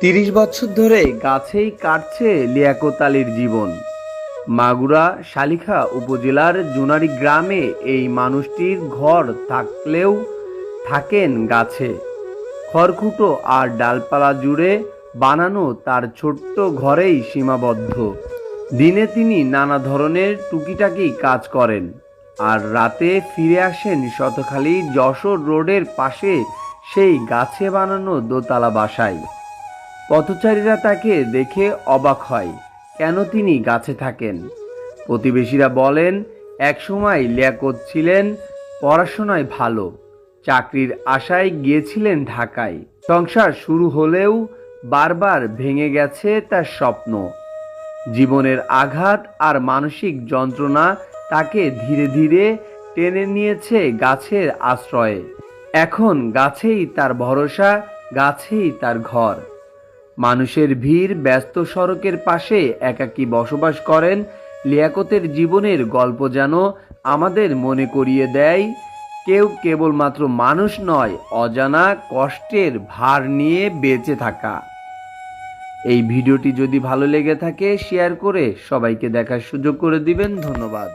৩০ বছর ধরে গাছেই কাটছে লিয়াকত আলীর জীবন। মাগুরা শালিখা উপজেলার জুনারি গ্রামে এই মানুষটির ঘর থাকলেও থাকেন গাছে। খড়কুটো আর ডালপালা জুড়ে বানানো তার ছোট্ট ঘরেই সীমাবদ্ধ। দিনে তিনি নানা ধরনের টুকিটাকি কাজ করেন, আর রাতে ফিরে আসেন শতখালী যশোর রোডের পাশে সেই গাছে বানানো দোতলা বাসায়। পথচারীরা তাকে দেখে অবাক হয়, কেন তিনি গাছে থাকেন। প্রতিবেশীরা বলেন, একসময় লিয়াকত ছিলেন পড়াশোনায় ভালো, চাকরির আশায় গিয়েছিলেন ঢাকায়। সংসার শুরু হলেও বারবার ভেঙে গেছে তার স্বপ্ন। জীবনের আঘাত আর মানসিক যন্ত্রণা তাকে ধীরে ধীরে টেনে নিয়েছে গাছের আশ্রয়ে। এখন গাছেই তার ভরসা, গাছেই তার ঘর। মানুষের ভিড় ব্যস্ত সড়কের পাশে একাকী বসবাস করেন লিয়াকতের জীবনের গল্প যেন আমাদের মনে করিয়ে দেয়, কেউ কেবলমাত্র মানুষ নয়, অজানা কষ্টের ভার নিয়ে বেঁচে থাকা। এই ভিডিওটি যদি ভালো লেগে থাকে শেয়ার করে সবাইকে দেখার সুযোগ করে দিবেন। ধন্যবাদ।